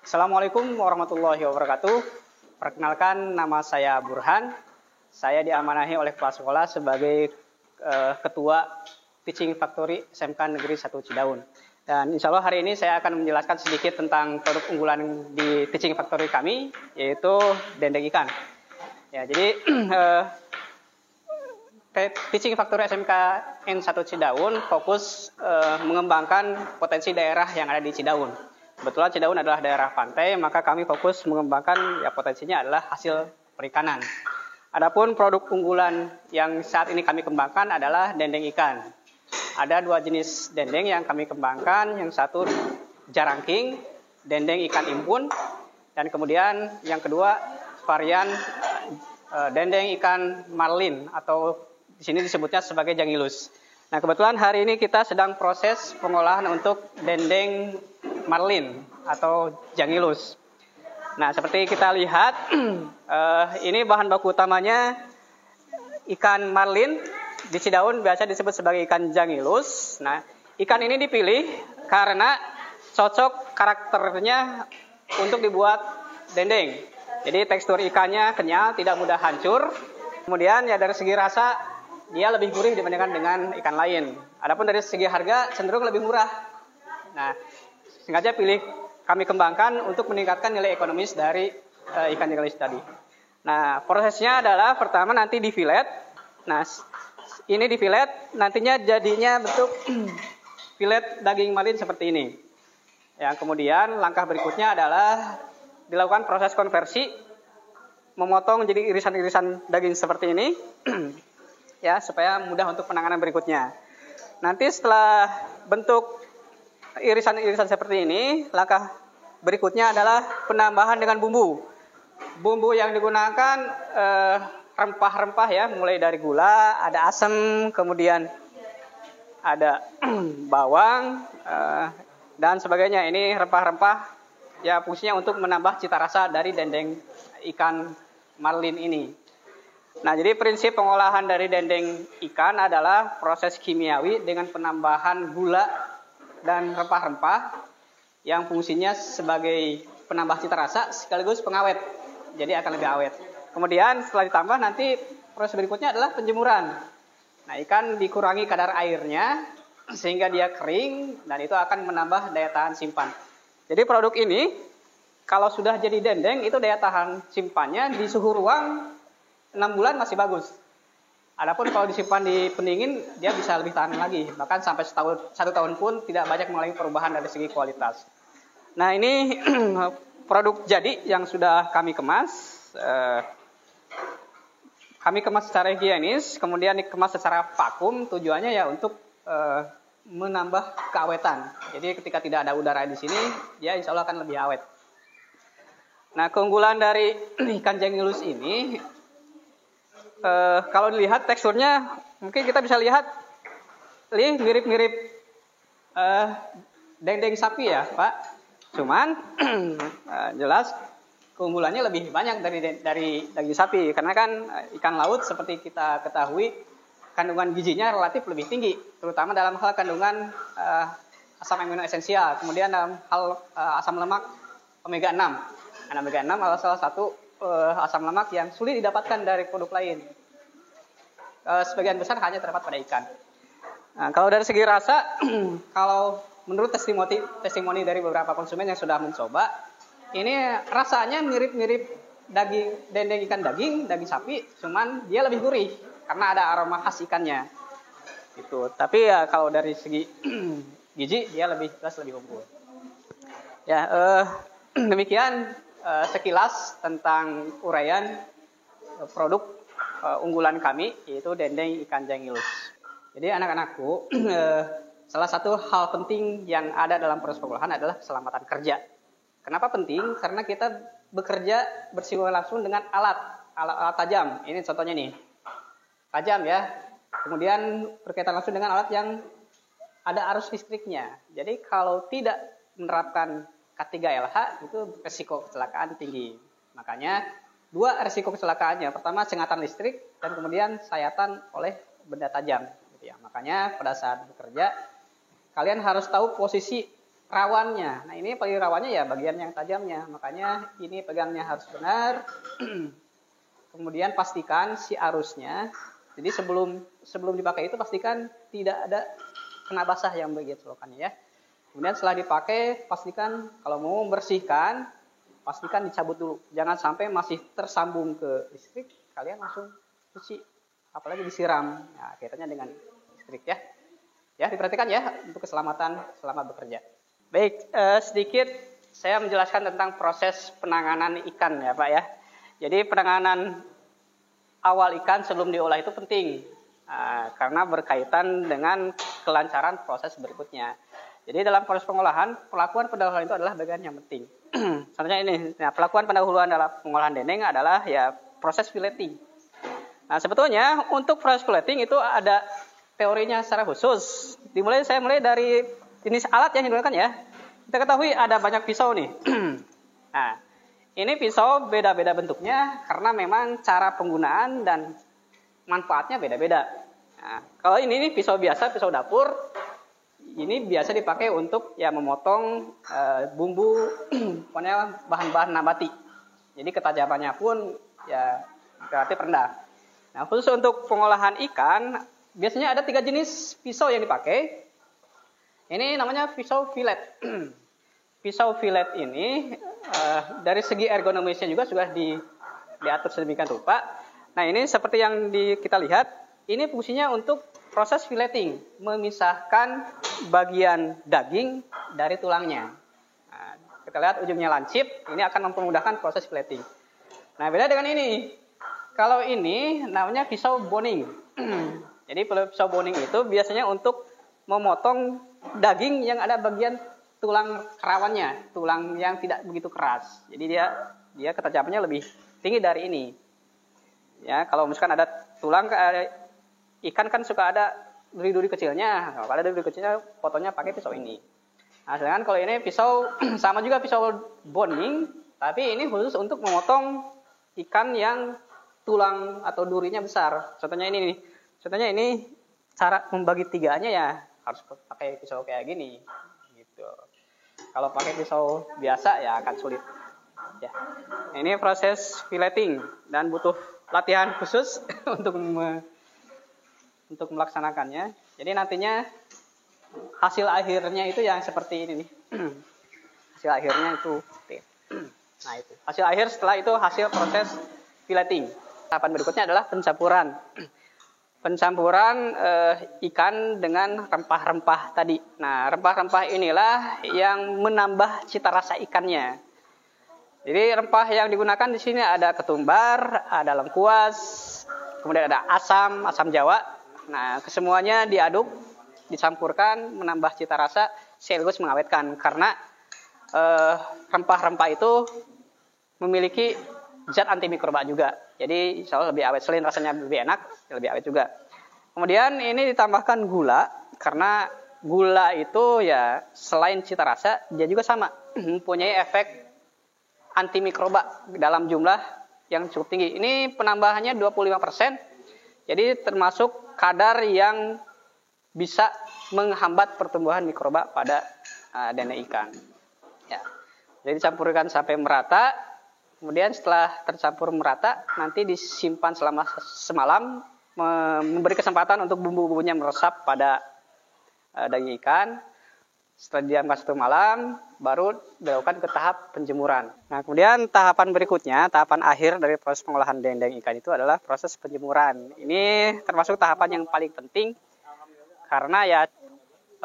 Assalamualaikum warahmatullahi wabarakatuh. Perkenalkan, nama saya Burhan. Saya diamanahi oleh kepala sekolah sebagai Ketua Teaching Factory SMK Negeri 1 Cidaun. Dan insya Allah hari ini saya akan menjelaskan sedikit tentang produk unggulan di Teaching Factory kami, yaitu dendeng ikan. Ya, jadi Teaching Factory SMK N1 Cidaun fokus mengembangkan potensi daerah yang ada di Cidaun. Kebetulan Cidaun adalah daerah pantai, maka kami fokus mengembangkan potensinya adalah hasil perikanan. Adapun produk unggulan yang saat ini kami kembangkan adalah dendeng ikan. Ada dua jenis dendeng yang kami kembangkan, yang satu jarangking, dendeng ikan impun, dan kemudian yang kedua varian dendeng ikan marlin atau di sini disebutnya sebagai jangilus. Nah, kebetulan hari ini kita sedang proses pengolahan untuk dendeng marlin atau jangilus. Nah, seperti kita lihat, ini bahan baku utamanya ikan marlin. Di Cidaun biasa disebut sebagai ikan jangilus. Nah, ikan ini dipilih karena cocok karakternya untuk dibuat dendeng. Jadi tekstur ikannya kenyal, tidak mudah hancur. Kemudian ya dari segi rasa dia lebih gurih dibandingkan dengan ikan lain. Adapun dari segi harga cenderung lebih murah. Nah, sengaja kami kembangkan untuk meningkatkan nilai ekonomis dari ikan jangilus tadi. Nah, prosesnya adalah pertama nanti di filet. Nah, ini di filet, nantinya jadinya bentuk filet daging marlin seperti ini. Yang kemudian langkah berikutnya adalah dilakukan proses konversi, memotong jadi irisan-irisan daging seperti ini, ya supaya mudah untuk penanganan berikutnya. Nanti setelah bentuk irisan-irisan seperti ini, langkah berikutnya adalah penambahan dengan bumbu. Bumbu yang digunakan rempah-rempah ya, mulai dari gula, ada asam, kemudian ada bawang dan sebagainya. Ini rempah-rempah ya fungsinya untuk menambah cita rasa dari dendeng ikan marlin ini. Nah, jadi prinsip pengolahan dari dendeng ikan adalah proses kimiawi dengan penambahan gula dan rempah-rempah yang fungsinya sebagai penambah cita rasa sekaligus pengawet. Jadi akan lebih awet. Kemudian setelah ditambah nanti proses berikutnya adalah penjemuran. Nah, ikan dikurangi kadar airnya sehingga dia kering dan itu akan menambah daya tahan simpan. Jadi produk ini kalau sudah jadi dendeng itu daya tahan simpannya di suhu ruang 6 bulan masih bagus. Adapun kalau disimpan di pendingin dia bisa lebih tahan lagi. Bahkan sampai 1 tahun pun tidak banyak mengalami perubahan dari segi kualitas. Nah, ini produk jadi yang sudah kami kemas. Kami kemas secara higienis, kemudian dikemas secara vakum, tujuannya ya untuk menambah keawetan. Jadi ketika tidak ada udara di sini, dia insya Allah akan lebih awet. Nah, keunggulan dari ikan jangilus ini, kalau dilihat teksturnya, mungkin kita bisa lihat, ini mirip-mirip dendeng sapi ya, Pak. Cuman jelas keunggulannya lebih banyak dari daging sapi, karena kan ikan laut seperti kita ketahui kandungan gizinya relatif lebih tinggi, terutama dalam hal kandungan asam amino esensial, kemudian dalam hal asam lemak omega 6. Omega 6 adalah salah satu asam lemak yang sulit didapatkan dari produk lain. Sebagian besar hanya terdapat pada ikan. Nah, kalau dari segi rasa, kalau menurut testimoni dari beberapa konsumen yang sudah mencoba, ini rasanya mirip-mirip dendeng ikan daging sapi, cuman dia lebih gurih karena ada aroma khas ikannya. Gitu. Tapi ya kalau dari segi gizi dia lebih unggul. Ya, demikian sekilas tentang uraian produk unggulan kami, yaitu dendeng ikan jangilus. Jadi anak-anakku, salah satu hal penting yang ada dalam proses pengolahan adalah keselamatan kerja. Kenapa penting? Karena kita bekerja bersinggungan langsung dengan alat tajam. Ini contohnya nih, tajam ya. Kemudian berkaitan langsung dengan alat yang ada arus listriknya. Jadi kalau tidak menerapkan K3LH itu resiko kecelakaan tinggi. Makanya 2 resiko kecelakaannya. Pertama sengatan listrik dan kemudian sayatan oleh benda tajam. Ya, makanya pada saat bekerja kalian harus tahu posisi rawannya. Nah, ini paling rawannya ya bagian yang tajamnya. Makanya ini pegangnya harus benar. Kemudian pastikan si arusnya. Jadi sebelum dipakai itu pastikan tidak ada kena basah yang bagian selokannya ya. Kemudian setelah dipakai pastikan kalau mau membersihkan pastikan dicabut dulu. Jangan sampai masih tersambung ke listrik kalian langsung cuci, apalagi disiram. Nah, kaitannya dengan listrik ya. Ya, diperhatikan ya untuk keselamatan selama bekerja. Baik, sedikit saya menjelaskan tentang proses penanganan ikan ya Pak ya. Jadi penanganan awal ikan sebelum diolah itu penting karena berkaitan dengan kelancaran proses berikutnya. Jadi dalam proses pengolahan, pelakuan pendahuluan itu adalah bagian yang penting. Contohnya ini, nah, pelakuan pendahuluan dalam pengolahan dendeng adalah ya proses filleting. Nah sebetulnya untuk proses filleting itu ada teorinya secara khusus. Saya mulai dari jenis alat yang digunakan ya. Kita ketahui ada banyak pisau nih. Nah, ini pisau beda-beda bentuknya karena memang cara penggunaan dan manfaatnya beda-beda. Nah, kalau ini pisau biasa, pisau dapur, ini biasa dipakai untuk ya memotong bumbu, pokoknya bahan-bahan nabati. Jadi ketajamannya pun ya relatif rendah. Nah, khusus untuk pengolahan ikan, biasanya ada 3 jenis pisau yang dipakai. Ini namanya pisau fillet. Pisau fillet ini dari segi ergonomisnya juga sudah diatur sedemikian rupa. Nah ini seperti yang kita lihat, ini fungsinya untuk proses filleting, memisahkan bagian daging dari tulangnya. Nah, kita lihat ujungnya lancip, ini akan mempermudahkan proses filleting. Nah beda dengan ini, kalau ini namanya pisau boning. Jadi pisau boning itu biasanya untuk memotong daging yang ada bagian tulang rawannya, tulang yang tidak begitu keras. Jadi dia ketajamannya lebih tinggi dari ini. Ya, kalau misalkan ada tulang ikan kan suka ada duri-duri kecilnya. Kalau ada duri kecilnya, potongnya pakai pisau ini. Nah, sedangkan kalau ini pisau sama juga pisau boning, tapi ini khusus untuk memotong ikan yang tulang atau durinya besar. Contohnya ini nih. Contohnya ini cara membagi tiganya ya harus pakai pisau kayak gini gitu. Kalau pakai pisau biasa ya akan sulit ya. Ini proses filleting dan butuh latihan khusus untuk melaksanakannya. Jadi nantinya hasil akhirnya itu yang seperti ini nih. Hasil akhirnya itu nah itu. Hasil akhir setelah itu hasil proses filleting. Tahapan berikutnya adalah pencampuran. Pencampuran ikan dengan rempah-rempah tadi. Nah, rempah-rempah inilah yang menambah cita rasa ikannya. Jadi rempah yang digunakan di sini ada ketumbar, ada lengkuas, kemudian ada asam Jawa. Nah, kesemuanya diaduk, dicampurkan, menambah cita rasa, sekaligus mengawetkan. Karena rempah-rempah itu memiliki zat antimikroba juga. Jadi insya Allah lebih awet. Selain rasanya lebih enak, lebih awet juga. Kemudian ini ditambahkan gula. Karena gula itu ya selain cita rasa, dia juga sama. Mempunyai efek antimikroba dalam jumlah yang cukup tinggi. Ini penambahannya 25%. Jadi termasuk kadar yang bisa menghambat pertumbuhan mikroba pada dendeng ikan. Ya. Jadi dicampurkan sampai merata. Kemudian setelah tercampur merata, nanti disimpan selama semalam, memberi kesempatan untuk bumbu-bumbunya meresap pada daging ikan. Setelah didiamkan 1 malam, baru dilakukan ke tahap penjemuran. Nah, kemudian tahapan berikutnya, tahapan akhir dari proses pengolahan dendeng ikan itu adalah proses penjemuran. Ini termasuk tahapan yang paling penting, karena ya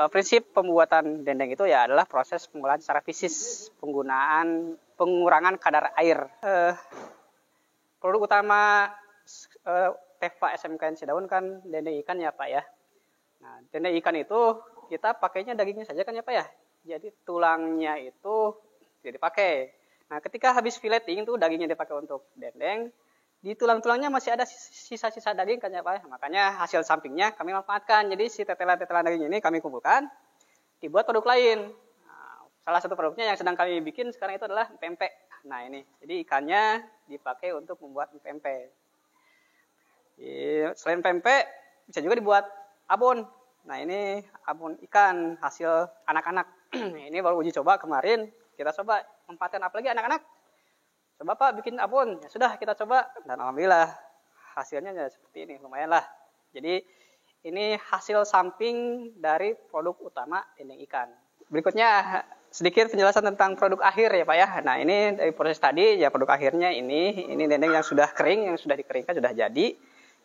prinsip pembuatan dendeng itu ya adalah proses pengolahan secara fisik, pengurangan kadar air. Produk utama Teva SMKN Cidaun kan dendeng ikan ya Pak ya. Nah, dendeng ikan itu kita pakainya dagingnya saja kan ya Pak ya. Jadi tulangnya itu tidak dipakai. Nah, ketika habis filleting itu dagingnya dipakai untuk dendeng, di tulang-tulangnya masih ada sisa-sisa daging kan ya Pak. Makanya hasil sampingnya kami manfaatkan. Jadi si tetelan-tetelan daging ini kami kumpulkan, dibuat produk lain. Nah, salah satu produknya yang sedang kami bikin sekarang itu adalah pempek. Nah ini, jadi ikannya dipakai untuk membuat pempek. Selain pempek, bisa juga dibuat abon. Nah ini abon ikan hasil anak-anak. Ini baru uji coba kemarin. Kita coba manfaatkan apalagi anak-anak. Coba Pak bikin abon. Ya sudah kita coba dan alhamdulillah hasilnya ya seperti ini, lumayan lah. Jadi ini hasil samping dari produk utama dendeng ikan. Berikutnya sedikit penjelasan tentang produk akhir ya Pak ya. Nah ini dari proses tadi ya produk akhirnya ini dendeng yang sudah kering, yang sudah dikeringkan sudah jadi.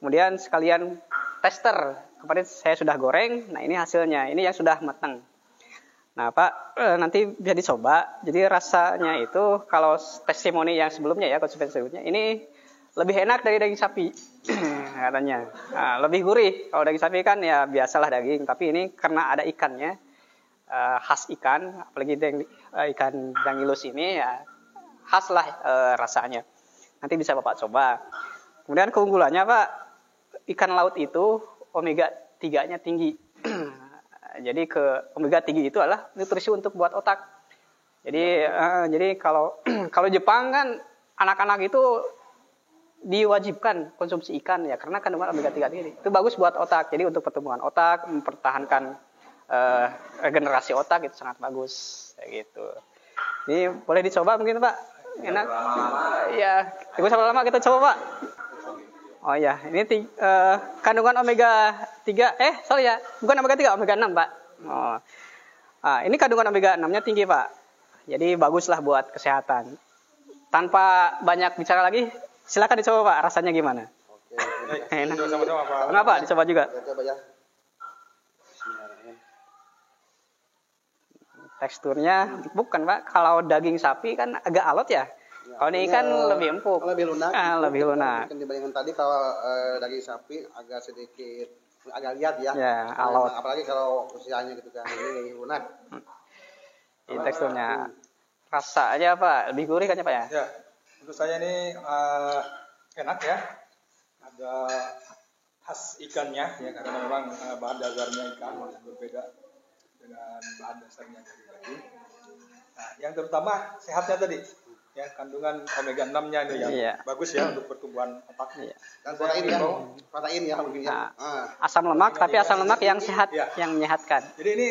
Kemudian sekalian tester, kemarin saya sudah goreng. Nah ini hasilnya, ini yang sudah matang. Nah Pak nanti bisa dicoba. Jadi rasanya itu kalau testimoni yang sebelumnya ya, konsumen sebelumnya ini lebih enak dari daging sapi katanya. Nah, lebih gurih. Kalau daging sapi kan ya biasalah daging, tapi ini karena ada ikannya, khas ikan, apalagi ikan dangilus ini ya khas lah rasanya. Nanti bisa Bapak coba. Kemudian keunggulannya Pak, ikan laut itu omega 3-nya tinggi. Jadi omega 3 itu adalah nutrisi untuk buat otak. Jadi kalau Jepang kan anak-anak itu diwajibkan konsumsi ikan ya karena kandungan omega 3 ini. Itu bagus buat otak. Jadi untuk pertumbuhan otak, mempertahankan regenerasi otak itu sangat bagus kayak gitu. Ini boleh dicoba mungkin Pak. Enak. Ya, tunggu sampai lama kita coba Pak. Oh ya, ini kandungan omega 3 sorry ya, bukan omega 3, omega 6 Pak. Oh. Ini kandungan omega 6-nya tinggi Pak. Jadi baguslah buat kesehatan. Tanpa banyak bicara lagi, silakan dicoba Pak, rasanya gimana? Oke. Enak. Sama-sama Pak. Kenapa? Dicoba juga. Coba ya. Teksturnya empuk kan Pak. Kalau daging sapi kan agak alot ya. Kalau ini ikan lebih empuk. Lebih lunak. Lebih lunak. Dibandingkan tadi kalau daging sapi agak sedikit agak lihat ya. Ya, alot. Apalagi kalau usianya gitu kan. Ini lunak. Ini teksturnya. Rasanya Pak, lebih gurih kan ya Pak ya? Ya, menurut saya ini enak ya. Ada khas ikannya ya karena memang bahan dasarnya ikan berbeda dengan bahan dasarnya dari daging. Nah, yang terutama sehatnya tadi ya kandungan omega 6-nya ini yang bagus ya untuk pertumbuhan otak. Iya. Dan protein ya mungkin ya. Asam lemak tapi asam lemak yang sehat, yang menyehatkan. Jadi ini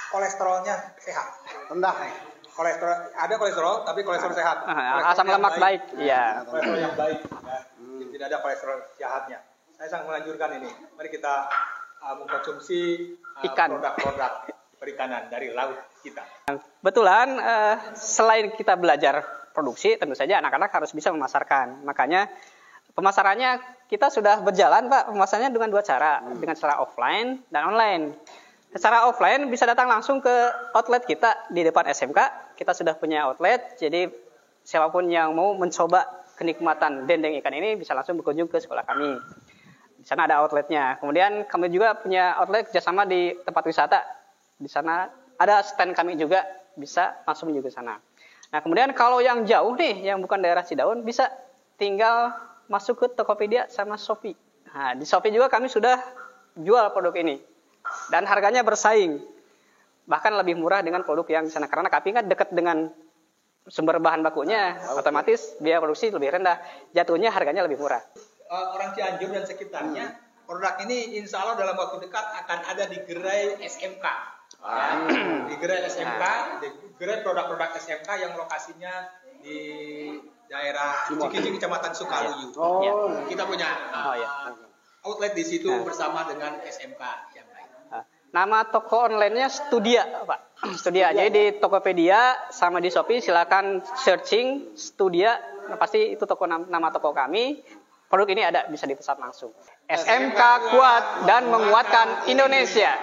kolesterolnya sehat. Rendah. Ada kolesterol tapi kolesterol sehat. Asam lemak baik. Iya. Kolesterol yang baik. Ya. Tidak ada kolesterol jahatnya. Saya sangat menganjurkan ini. Mari kita mengkonsumsi produk-produk perikanan dari laut kita. Kebetulan selain kita belajar produksi, tentu saja anak-anak harus bisa memasarkan. Makanya pemasarannya kita sudah berjalan Pak. Pemasarannya dengan dua cara, dengan cara offline dan online. Secara offline bisa datang langsung ke outlet kita di depan SMK. Kita sudah punya outlet, jadi siapapun yang mau mencoba kenikmatan dendeng ikan ini bisa langsung berkunjung ke sekolah kami. Di sana ada outletnya. Kemudian kami juga punya outlet kerjasama di tempat wisata. Di sana ada stand kami juga, bisa langsung menuju ke sana. Nah kemudian kalau yang jauh nih, yang bukan daerah Cidaun, bisa tinggal masuk ke Tokopedia sama Shopee. Nah di Shopee juga kami sudah jual produk ini. Dan harganya bersaing. Bahkan lebih murah dengan produk yang di sana. Karena kami kan dekat dengan sumber bahan bakunya, otomatis biaya produksi lebih rendah. Jatuhnya harganya lebih murah. Orang Cianjur dan sekitarnya, produk ini insya Allah dalam waktu dekat akan ada di gerai SMK. Di gerai SMK, di gerai produk-produk SMK yang lokasinya di daerah Cikijing, Kecamatan Sukaluyu. Kita punya outlet di situ bersama dengan SMK yang lain. Nama toko online-nya Studia, Pak. Studia. Jadi di Tokopedia sama di Shopee silakan searching Studia. Nah, pasti itu nama toko kami. Produk ini ada, bisa dipesan langsung. SMK kuat dan menguatkan Indonesia.